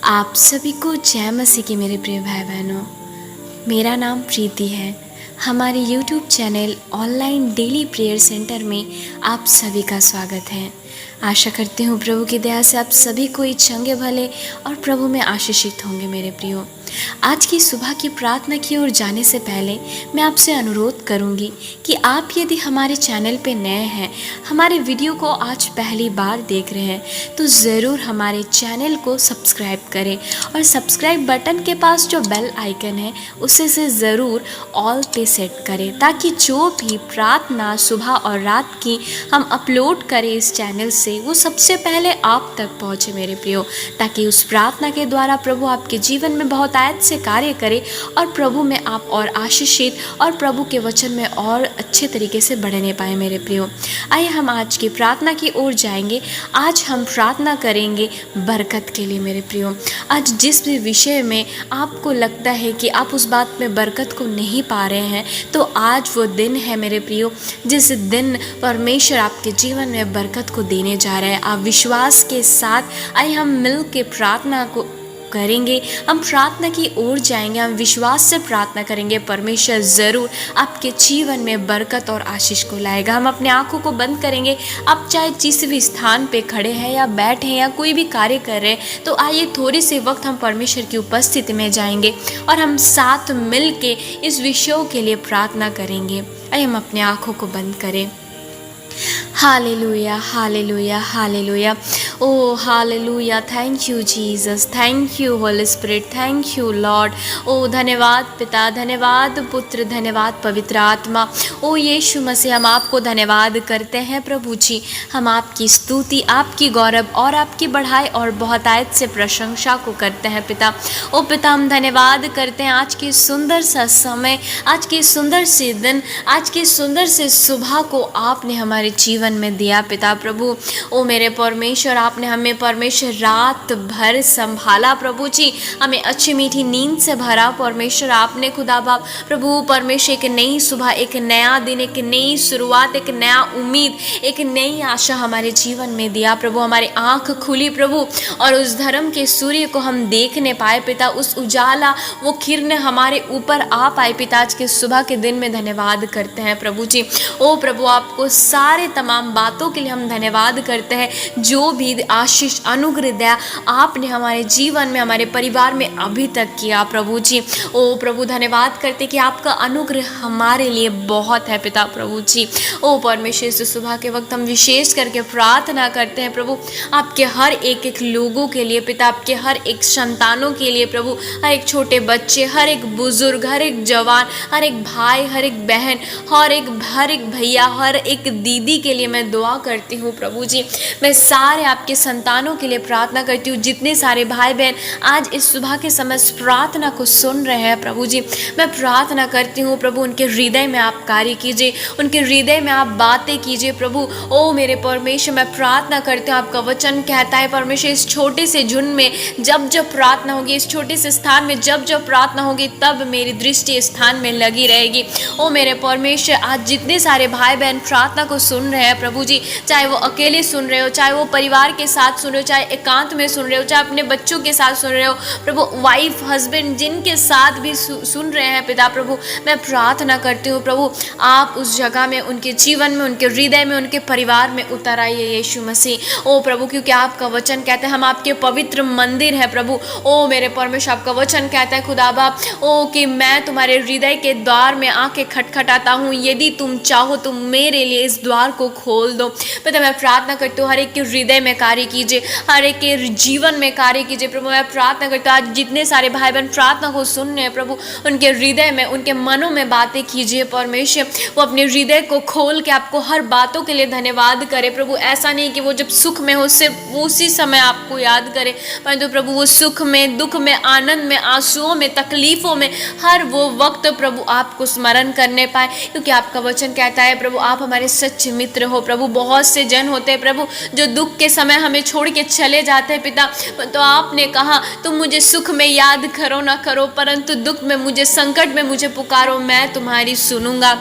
आप सभी को जय मसीह की मेरे प्रिय भाई बहनों। मेरा नाम प्रीति है। हमारे YouTube channel online daily prayer centre में आप सभी का स्वागत है। आशा करती हूँ प्रभु की दया से आप सभी कोई चंगे भले और प्रभु में आशीषित होंगे। मेरे प्रियो, आज की सुबह की प्रार्थना की ओर जाने से पहले मैं आपसे अनुरोध करूंगी कि आप यदि हमारे चैनल पे नए हैं, हमारे वीडियो को आज पहली बार देख रहे हैं, तो ज़रूर हमारे चैनल को सब्सक्राइब करें और सब्सक्राइब बटन के पास जो बेल आइकन है उसे से ज़रूर ऑल पे सेट करें, ताकि जो भी प्रार्थना सुबह और रात की हम अपलोड करें इस चैनल से, वो सबसे पहले आप तक पहुँचे मेरे प्रियो, ताकि उस प्रार्थना के द्वारा प्रभु आपके जीवन में बहुत आयत से कार्य करे और प्रभु में आप और आशीषित और प्रभु के वचन में और अच्छे तरीके से बढ़ने पाए। मेरे प्रियो, आइए हम आज की प्रार्थना की ओर जाएंगे। आज हम प्रार्थना करेंगे बरकत के लिए। मेरे प्रियो, आज जिस भी विषय में आपको लगता है कि आप उस बात में बरकत को नहीं पा रहे हैं, तो आज वो दिन है मेरे प्रियो जिस दिन परमेश्वर आपके जीवन में बरकत को देने जा रहा है। आप विश्वास के साथ आइए हम मिल के प्रार्थना को करेंगे। हम प्रार्थना की ओर जाएंगे, हम विश्वास से प्रार्थना करेंगे। परमेश्वर ज़रूर आपके जीवन में बरकत और आशीष को लाएगा। हम अपने आंखों को बंद करेंगे। आप चाहे जिस भी स्थान पे खड़े हैं या बैठे हैं या कोई भी कार्य कर रहे हैं, तो आइए थोड़े से वक्त हम परमेश्वर की उपस्थिति में जाएंगे और हम साथ मिल के इस विषयों के लिए प्रार्थना करेंगे। आइए हम अपने आंखों को बंद करें। Hallelujah, hallelujah, hallelujah. Oh hallelujah, thank you Jesus, thank you Holy Spirit, thank you Lord. ओ धन्यवाद पिता, धन्यवाद पुत्र, धन्यवाद पवित्र आत्मा। ओ यीशु मसीह, हम आपको धन्यवाद करते हैं प्रभु जी। हम आपकी स्तुति, आपकी गौरव और आपकी बढ़ाई और बहुत आयत से प्रशंसा को करते हैं पिता। ओ पिता, हम धन्यवाद करते हैं आज की सुंदर सा समय, आज की सुंदर से दिन, आज की सुंदर से सुबह को आपने हमारे जीवन में दिया पिता प्रभु। ओ मेरे परमेश्वर, आपने हमें परमेश्वर रात भर संभाला प्रभु जी, हमें अच्छी मीठी नींद से भरा परमेश्वर आपने खुदा बाप प्रभु। परमेश्वर एक नई सुबह, एक नया दिन, एक नई शुरुआत, एक नया उम्मीद, एक नई आशा हमारे जीवन में दिया प्रभु। हमारी आंख खुली प्रभु और उस धर्म के सूर्य को हम देखने पाए पिता। उस उजाला, वो किरण हमारे ऊपर आ पाए पिता। आज के सुबह के दिन में धन्यवाद करते हैं प्रभु जी। ओ प्रभु, आपको सारे तमाम बातों के लिए हम धन्यवाद करते हैं। जो भी आशीष अनुग्रह दया आपने हमारे जीवन में, हमारे परिवार में अभी तक किया प्रभु जी। ओ प्रभु, धन्यवाद करते कि आपका अनुग्रह हमारे लिए बहुत है पिता प्रभु जी। ओ परमेश्वर, इस सुबह के वक्त हम विशेष करके प्रार्थना करते हैं प्रभु आपके हर एक एक लोगों के लिए पिता, आपके हर एक संतानों के लिए प्रभु, हर एक छोटे बच्चे, हर एक बुजुर्ग, हर एक जवान, हर एक भाई, हर एक बहन, हर एक भैया, हर एक दीदी के लिए मैं दुआ करती हूँ प्रभु जी। मैं सारे आपके संतानों के लिए प्रार्थना करती हूँ। जितने सारे भाई बहन आज इस सुबह के समय प्रार्थना को सुन रहे हैं प्रभु जी, मैं प्रार्थना करती हूँ प्रभु, उनके हृदय में आप कार्य कीजिए, उनके हृदय में आप बातें कीजिए प्रभु। ओ मेरे परमेश्वर, मैं प्रार्थना करती हूँ, आपका वचन कहता है परमेश्वर, इस छोटे से झुंड में जब जब प्रार्थना होगी, इस छोटे से स्थान में जब जब प्रार्थना होगी, तब मेरी दृष्टि स्थान में लगी रहेगी। ओ मेरे परमेश्वर, आज जितने सारे भाई बहन प्रार्थना को सुन रहे हैं प्रभु जी, चाहे वो अकेले सुन रहे हो, चाहे वो परिवार के साथ सुन रहे हो, चाहे एकांत में सुन रहे हो, चाहे अपने बच्चों के साथ सुन रहे हो प्रभु, वाइफ हस्बैंड जिनके साथ भी सुन रहे हैं पिता प्रभु, मैं प्रार्थना करती हूँ प्रभु, आप उस जगह में, उनके जीवन में, उनके हृदय में, उनके परिवार में उतर आइए यीशु मसीह। ओ प्रभु, क्योंकि आपका वचन कहता है हम आपके पवित्र मंदिर है प्रभु। ओ मेरे परमेश्वर, आपका वचन कहता है खुदा बाप, ओ कि मैं तुम्हारे हृदय के द्वार में आके खटखटाता हूँ, यदि तुम चाहो तो मेरे लिए इस द्वार को खोल दो पिता। मैं प्रार्थना करती हूँ हर एक के हृदय में कार्य कीजिए, हर एक के जीवन में कार्य कीजिए प्रभु। मैं प्रार्थना करती हूँ आज जितने सारे भाई बहन प्रार्थना को सुन रहे हैं प्रभु, उनके हृदय में, उनके मनों में बातें कीजिए परमेश्वर। वो अपने हृदय को खोल के आपको हर बातों के लिए धन्यवाद करे प्रभु। ऐसा नहीं कि वो जब सुख में हो सिर्फ उसी समय आपको याद करे, परंतु प्रभु वो सुख में, दुख में, आनंद में, आंसुओं में, तकलीफों में, हर वो वक्त प्रभु आपको स्मरण करने पाए, क्योंकि आपका वचन कहता है प्रभु आप हमारे सच्चे मित्र हो प्रभु। बहुत से जन होते हैं प्रभु जो दुख के समय हमें छोड़ के चले जाते हैं पिता, तो आपने कहा तुम मुझे सुख में याद करो ना करो, परंतु दुख में मुझे, संकट में मुझे पुकारो, मैं तुम्हारी सुनूंगा।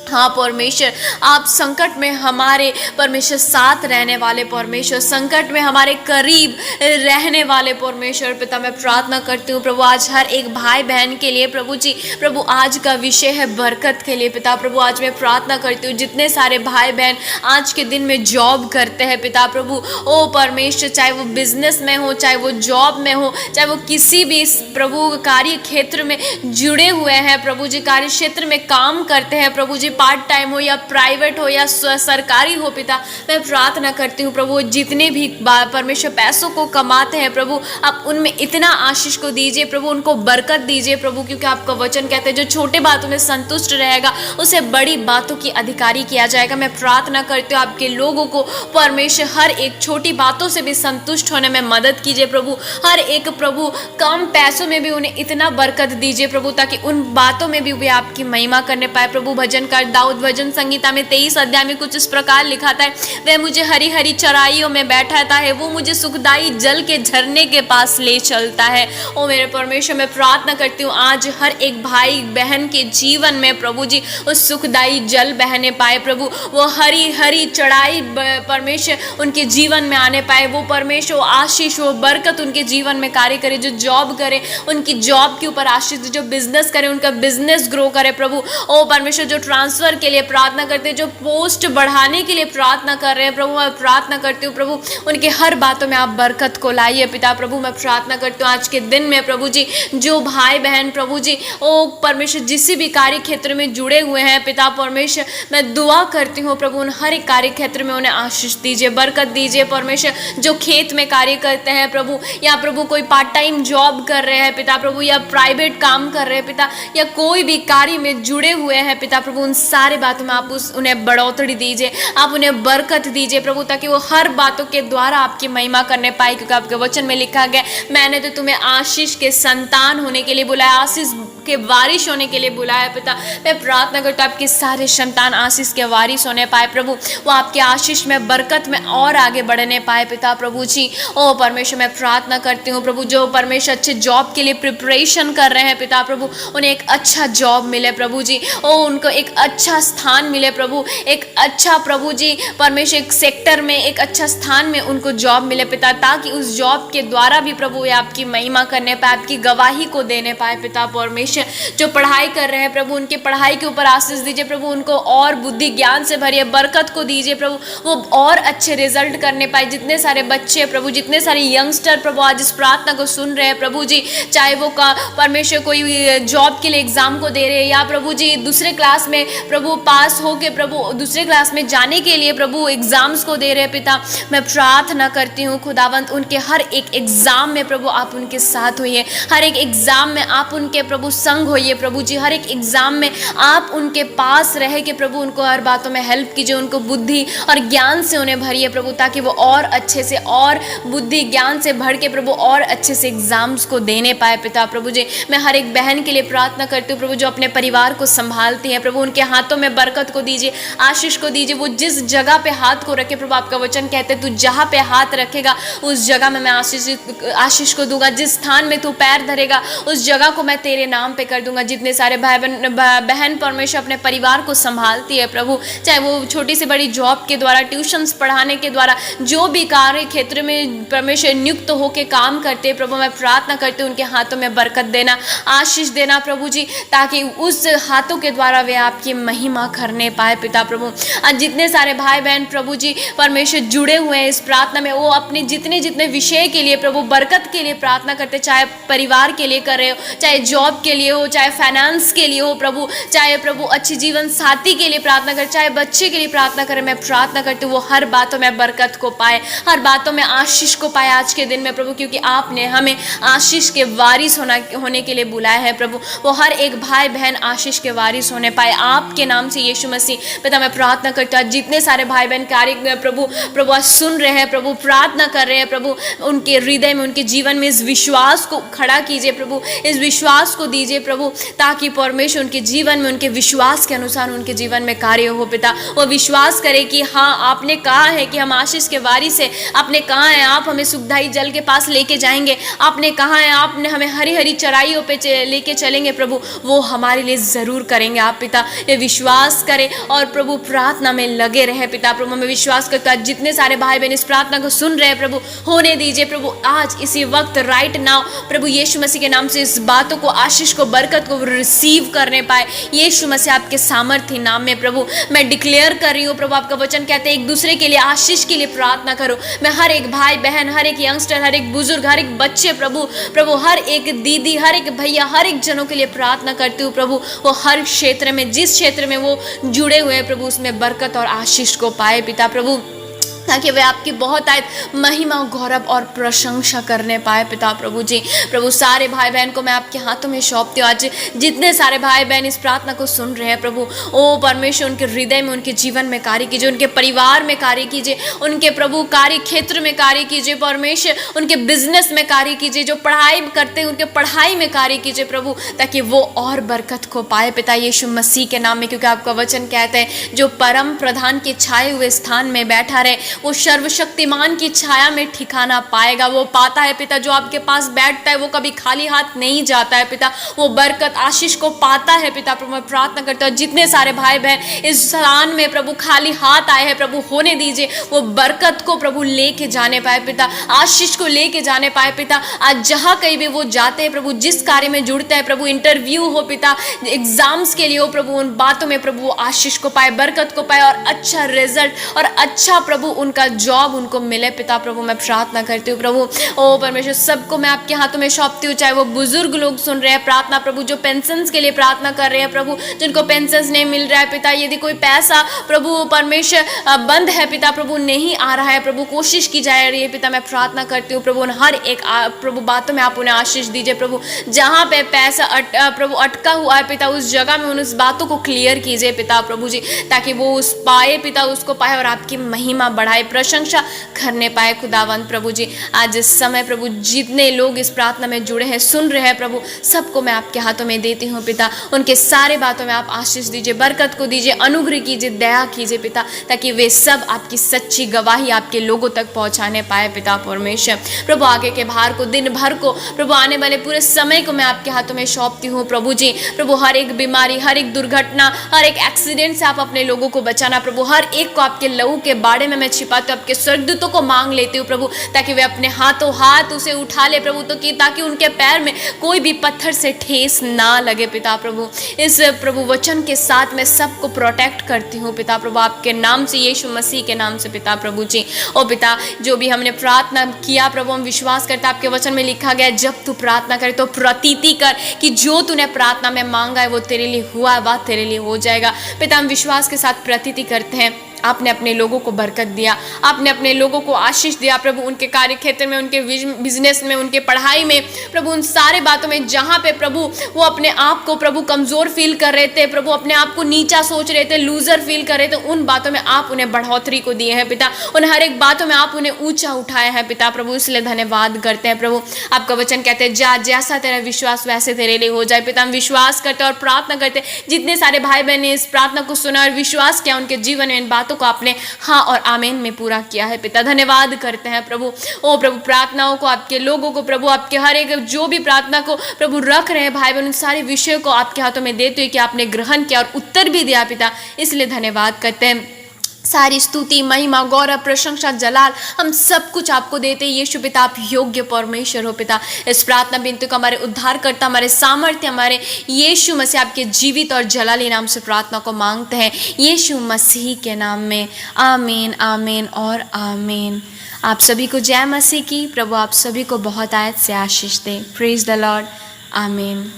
हाँ परमेश्वर, आप संकट में हमारे परमेश्वर साथ रहने वाले परमेश्वर, संकट में हमारे करीब रहने वाले परमेश्वर पिता, मैं प्रार्थना करती हूँ प्रभु आज हर एक भाई बहन के लिए प्रभु जी। प्रभु आज का विषय है बरकत के लिए पिता। प्रभु आज मैं प्रार्थना करती हूँ जितने सारे भाई बहन आज के दिन में जॉब करते हैं पिता प्रभु, ओ परमेश्वर, चाहे वो बिजनेस में हो, चाहे वो जॉब में हो, चाहे वो किसी भी प्रभु कार्य क्षेत्र में जुड़े हुए हैं प्रभु जी, कार्य क्षेत्र में काम करते हैं प्रभु जी, पार्ट टाइम हो या प्राइवेट हो या सरकारी हो पिता, मैं प्रार्थना करती हूँ प्रभु जितने भी परमेश्वर पैसों को कमाते हैं प्रभु, आप उनमें इतना आशीष को दीजिए प्रभु, उनको बरकत दीजिए प्रभु, क्योंकि आपका वचन कहते हैं जो छोटे बातों में संतुष्ट रहेगा उसे बड़ी बातों की अधिकारी किया जाएगा। मैं प्रार्थना करती हूँ आपके लोगों को परमेश्वर हर एक छोटी बातों से भी संतुष्ट होने में मदद कीजिए प्रभु, हर एक प्रभु कम पैसों में भी उन्हें इतना बरकत दीजिए प्रभु, ताकि उन बातों में भी वे आपकी महिमा करने पाए प्रभु। भजनकार दाऊद भजन संगीता में 23 अध्याय में कुछ इस प्रकार लिखा था, वह मुझे हरी हरी चराइयों में बैठाता है, वो मुझे सुखदाई जल के झरने के पास ले चलता है। ओ मेरे परमेश्वर, मैं प्रार्थना करती हूँ आज हर एक भाई बहन के जीवन में प्रभु जी उस सुखदाई जल बहने पाए प्रभु, वो हरी हरी चढ़ाई परमेश्वर उनके जीवन में आने पाए, वो परमेश्वर आशीष वो बरकत उनके जीवन में कार्य करे, जो जॉब करे उनकी जॉब के ऊपर आशीष, जो बिजनेस करे उनका बिजनेस ग्रो करे प्रभु। ओ परमेश्वर, जो ट्रांसफर के लिए प्रार्थना करते हैं, जो पोस्ट बढ़ाने के लिए प्रार्थना कर रहे हैं प्रभु, मैं प्रार्थना करती हूँ प्रभु उनके हर बातों में आप बरकत को लाइए पिता प्रभु। मैं प्रार्थना करती हूँ आज के दिन में प्रभु जी जो भाई बहन प्रभु जी ओ परमेश्वर जिस भी कार्य क्षेत्र में जुड़े हुए हैं पिता परमेश्वर, मैं दुआ करती हूँ प्रभु उन हर एक कार्य क्षेत्र में उन्हें आशीष दीजिए, बरकत दीजिए परमेश्वर। जो खेत में कार्य करते हैं प्रभु, या प्रभु कोई पार्ट टाइम जॉब कर रहे हैं पिता प्रभु, या प्राइवेट काम कर रहे हैं पिता, या कोई भी कार्य में जुड़े हुए हैं पिता प्रभु, उन सारे बातों में आप उन्हें बढ़ोतरी दीजिए, आप उन्हें बरकत दीजिए प्रभु, ताकि वो हर बातों के द्वारा आपकी महिमा करने पाए, क्योंकि आपके वचन में लिखा गया मैंने तो तुम्हें आशीष के संतान होने के लिए बुलाया, आशीष के वारिश होने के लिए बुलाया पिता। मैं प्रार्थना करता हूँ आपके सारे संतान आशीष के वारिश होने पाए प्रभु, वो आपके आशीष में बरकत में और आगे बढ़ने पाए पिता प्रभु जी। ओ परमेश्वर, मैं प्रार्थना करती हूँ प्रभु जो परमेश्वर अच्छे जॉब के लिए प्रिपरेशन कर रहे हैं पिता प्रभु, उन्हें एक अच्छा जॉब मिले प्रभु जी, ओ उनको एक अच्छा स्थान मिले प्रभु, एक अच्छा प्रभु जी परमेश्वर एक सेक्टर में एक अच्छा स्थान में उनको जॉब मिले पिता, ताकि उस जॉब के द्वारा भी प्रभु ये आपकी महिमा करने पाए, आपकी गवाही को देने पाए पिता परमेश्वर। जो पढ़ाई कर रहे हैं प्रभु उनके पढ़ाई के ऊपर आशीष दीजिए प्रभु, उनको और बुद्धि ज्ञान से भरिए, बरकत को दीजिए प्रभु, वो और अच्छे रिजल्ट करने पाए। जितने सारे बच्चे प्रभु, जितने सारे यंगस्टर प्रभु आज इस प्रार्थना को सुन रहे हैं प्रभु जी, चाहे वो परमेश्वर कोई जॉब के लिए एग्जाम को दे रहे हैं, या प्रभु जी दूसरे क्लास में प्रभु पास हो के प्रभु दूसरे क्लास में जाने के लिए प्रभु एग्जाम्स को दे रहे हैं पिता, मैं प्रार्थना करती हूँ खुदावंत उनके हर एक एग्जाम में प्रभु आप उनके साथ होइए, हर एक एग्जाम में आप उनके प्रभु संग होइए प्रभु जी, हर एक एग्जाम में आप उनके पास रह के प्रभु उनको हर बातों में हेल्प कीजिए, उनको बुद्धि और ज्ञान से उन्हें भरिए प्रभु, ताकि वो और अच्छे से और बुद्धि ज्ञान से भर के प्रभु और अच्छे से एग्जाम्स को देने पाए पिता प्रभु जी। मैं हर एक बहन के लिए प्रार्थना करती हूँ प्रभु जो अपने परिवार को संभालती है प्रभु, उनके हाथों में बरकत को दीजिए, आशीष को दीजिए, वो जिस जगह पे हाथ को रखे प्रभु, आपका वचन कहते तू जहाँ पे हाथ रखेगा उस जगह में मैं आशीष को दूंगा, जिस स्थान में तू पैर धरेगा उस जगह को मैं तेरे नाम पे कर दूंगा। जितने सारे भाई बहन परमेश्वर अपने परिवार को संभालती है प्रभु, चाहे वो छोटी से बड़ी जॉब के द्वारा, ट्यूशंस पढ़ाने के द्वारा, जो भी कार्य क्षेत्र में परमेश्वर नियुक्त होकर काम करते हैं प्रभु, मैं प्रार्थना करती हूँ उनके हाथों में बरकत देना, आशीष देना प्रभु जी, ताकि उस हाथों के द्वारा वे आपकी महिमा करने पाए पिता प्रभु। आज जितने सारे भाई बहन प्रभु जी परमेश्वर जुड़े हुए हैं इस प्रार्थना में, वो अपने जितने विषय के लिए प्रभु बरकत के लिए प्रार्थना करते, चाहे परिवार के लिए कर रहे हो, चाहे जॉब के लिए हो, चाहे फाइनेंस के लिए हो प्रभु, चाहे प्रभु अच्छी जीवन साथी के लिए प्रार्थना कर, चाहे बच्चे के लिए प्रार्थना करें, मैं प्रार्थना करती हूँ वो हर बातों में बरकत को पाए, हर बातों में आशीष को पाए आज के दिन में प्रभु, क्योंकि आपने हमें आशीष के वारिस होने के लिए बुलाया है प्रभु। वो हर एक भाई बहन आशीष के वारिस होने पाए आपके नाम से यीशु मसीह पिता, मैं प्रार्थना करता हूँ जितने सारे भाई बहन कार्य प्रभु आज सुन रहे हैं प्रभु, प्रार्थना कर रहे हैं प्रभु, उनके हृदय में उनके जीवन में इस विश्वास को खड़ा कीजिए प्रभु, इस विश्वास को दीजिए दीजिए प्रभु, ताकि परमेश्वर उनके जीवन में उनके विश्वास के अनुसार उनके जीवन में कार्य हो पिता। वो विश्वास करे कि हाँ, आपने कहा है कि हम आशीष के वारिस है, आपने कहा है आप हमें सुखदाई जल के पास लेके जाएंगे, आपने कहा है आपने हमें हरी हरी चराइयों पे लेके चलेंगे प्रभु, वो हमारे लिए ज़रूर करेंगे आप पिता। ये विश्वास करें और प्रभु प्रार्थना में लगे रहे पिता। प्रभु मैं विश्वास करता हूँ जितने सारे भाई बहन इस प्रार्थना को सुन रहे हैं प्रभु, होने दीजिए प्रभु आज इसी वक्त राइट नाउ प्रभु यीशु मसीह के नाम से इस बातों को, आशीष को, बरकत को रिसीव करने पाए यीशु मसीह आपके सामर्थ्य नाम में। प्रभु मैं डिक्लेयर कर रही हूँ प्रभु, आपका वचन कहते हैं एक दूसरे के लिए आशीष के लिए प्रार्थना करो। मैं हर एक भाई बहन, हर एक यंगस्टर, हर एक बुजुर्ग, हर एक बच्चे प्रभु हर एक दीदी, हर एक भैया, हर एक जनों के लिए प्रार्थना करती हूँ प्रभु, वो हर क्षेत्र में, जिस क्षेत्र में वो जुड़े हुए हैं प्रभु, उसमें बरकत और आशीष को पाए पिता प्रभु, ताकि वे आपकी बहुत आयत महिमा, गौरव और प्रशंसा करने पाए पिता प्रभु जी। प्रभु सारे भाई बहन को मैं आपके हाथों में सौंपती हूँ। आज जितने सारे भाई बहन इस प्रार्थना को सुन रहे हैं प्रभु, ओ परमेश्वर उनके हृदय में, उनके जीवन में कार्य कीजिए, उनके परिवार में कार्य कीजिए, उनके प्रभु कार्य क्षेत्र में कार्य कीजिए परमेश्वर, उनके बिजनेस में कार्य कीजिए, जो पढ़ाई करते हैं उनके पढ़ाई में कार्य कीजिए प्रभु, ताकि वो और बरकत को पाए पिता यीशु मसीह के नाम में। क्योंकि आपका वचन कहते हैं जो परम प्रधान के छाए हुए स्थान में बैठा रहे वो सर्वशक्तिमान की छाया में ठिकाना पाएगा। वो पाता है पिता, जो आपके पास बैठता है वो कभी खाली हाथ नहीं जाता है पिता, वो बरकत आशीष को पाता है पिता प्रभु। मैं प्रार्थना करता हूँ जितने सारे भाई बहन इस स्थान में प्रभु खाली हाथ आए हैं प्रभु, होने दीजिए वो बरकत को प्रभु लेके जाने पाए पिता, आशीष को लेके जाने पाए पिता। आज जहाँ कहीं भी वो जाते हैं प्रभु, जिस कार्य में जुड़ते हैं प्रभु, इंटरव्यू हो पिता, एग्जाम्स के लिए हो प्रभु, उन बातों में प्रभु आशीष को पाए, बरकत को पाए और अच्छा रिजल्ट और अच्छा प्रभु उनका जॉब उनको मिले पिता प्रभु। मैं प्रार्थना करती हूँ प्रभु, ओ परमेश्वर सबको मैं आपके हाथों में सौंपती हूँ, चाहे वो बुजुर्ग लोग सुन रहे हैं प्रार्थना प्रभु, जो पेंशन के लिए प्रार्थना कर रहे हैं प्रभु, जिनको पेंशन नहीं मिल रहा है पिता, यदि कोई पैसा प्रभु परमेश्वर बंद है पिता प्रभु, नहीं आ रहा है प्रभु, कोशिश की जा रही है पिता, मैं प्रार्थना करती हूँ प्रभु उन हर एक प्रभु बातों में आप उन्हें आशीष दीजिए प्रभु। जहाँ पे पैसा प्रभु अटका हुआ है पिता, उस जगह में उस बातों को क्लियर कीजिए पिता प्रभु जी, ताकि वो उस पाए पिता, उसको पाए और आपकी महिमा बढ़ाए, प्रशंसा करने पाए खुदावंत प्रभु जी। आज इस समय प्रभु जितने लोग इस प्रार्थना में जुड़े हैं, सुन रहे हैं प्रभु, सबको मैं आपके हाथों में देती हूँ पिता, उनके सारे बातों में आप आशीष दीजिए, बरकत को दीजिए, अनुग्रह कीजिए, दया कीजिए पिता, ताकि वे सब आपकी सच्ची गवाही आपके लोगों तक पहुँचाने पाए पिता परमेश्वर। प्रभु आगे के भार को, दिन भर को प्रभु, आने वाले पूरे समय को मैं आपके हाथों में सौंपती हूँ प्रभु जी। प्रभु हर एक बीमारी, हर एक दुर्घटना, हर एक एक्सीडेंट से आप अपने लोगों को बचाना प्रभु, हर एक को आपके लहू के बाड़े में मैं छिपाती हूँ, आपके स्वर्गदूतों को मांग लेती हूँ प्रभु, ताकि वे अपने हाथों हाथ उसे उठा ले प्रभु, तो कि ताकि उनके पैर में कोई भी पत्थर से ठेस ना लगे पिता प्रभु। इस प्रभु वचन के साथ मैं सबको प्रोटेक्ट करती हूँ पिता प्रभु, आपके नाम से, यीशु मसीह के नाम से पिता प्रभु जी। ओ पिता जो भी हमने प्रार्थना किया प्रभु, हम विश्वास करते हैं आपके वचन में लिखा गया जब तू प्रार्थना करे तो प्रतीति कर कि जो तूने प्रार्थना में मांगा है वो तेरे लिए हुआ है, वह तेरे लिए हो जाएगा पिता। हम विश्वास के साथ प्रतीति करते हैं, आपने अपने लोगों को बरकत दिया, आपने अपने लोगों को आशीष दिया प्रभु, उनके कार्य क्षेत्र में, उनके बिजनेस में, उनके पढ़ाई में प्रभु, उन सारे बातों में जहाँ पे प्रभु वो अपने आप को प्रभु कमज़ोर फील कर रहे थे प्रभु, अपने आप को नीचा सोच रहे थे, लूजर फील कर रहे थे, उन बातों में आप उन्हें बढ़ोतरी को दिए हैं पिता, उन हर एक बातों में आप उन्हें ऊंचा उठाए हैं पिता प्रभु, इसलिए धन्यवाद करते हैं प्रभु। आपका वचन कहते हैं जा जैसा तेरा विश्वास वैसे तेरे लिए हो जाए पिता। हम विश्वास करते हैं और प्रार्थना करते हैं जितने सारे भाई बहन ने इस प्रार्थना को सुना और विश्वास किया, उनके जीवन में इन बातों को आपने हाँ और आमीन में पूरा किया है पिता। धन्यवाद करते हैं प्रभु। ओ प्रभु प्रार्थनाओं को, आपके लोगों को प्रभु, आपके हर एक जो भी प्रार्थना को प्रभु रख रहे हैं भाई बहन, उन सारे विषयों को आपके हाथों में देते हुए कि आपने ग्रहण किया और उत्तर भी दिया पिता, इसलिए धन्यवाद करते हैं। सारी स्तुति, महिमा, गौरव, प्रशंसा, जलाल हम सब कुछ आपको देते हैं यीशु पिता, आप योग्य परमेश्वर हो पिता। इस प्रार्थना बिनती को हमारे उद्धार करता, हमारे सामर्थ्य, हमारे यीशु मसीह आपके जीवित और जलाली नाम से प्रार्थना को मांगते हैं यीशु मसीह के नाम में, आमीन, आमीन और आमीन। आप सभी को जय मसीह की। प्रभु आप सभी को बहुत आयत से आशीष दे। प्रेज द लॉर्ड, आमीन।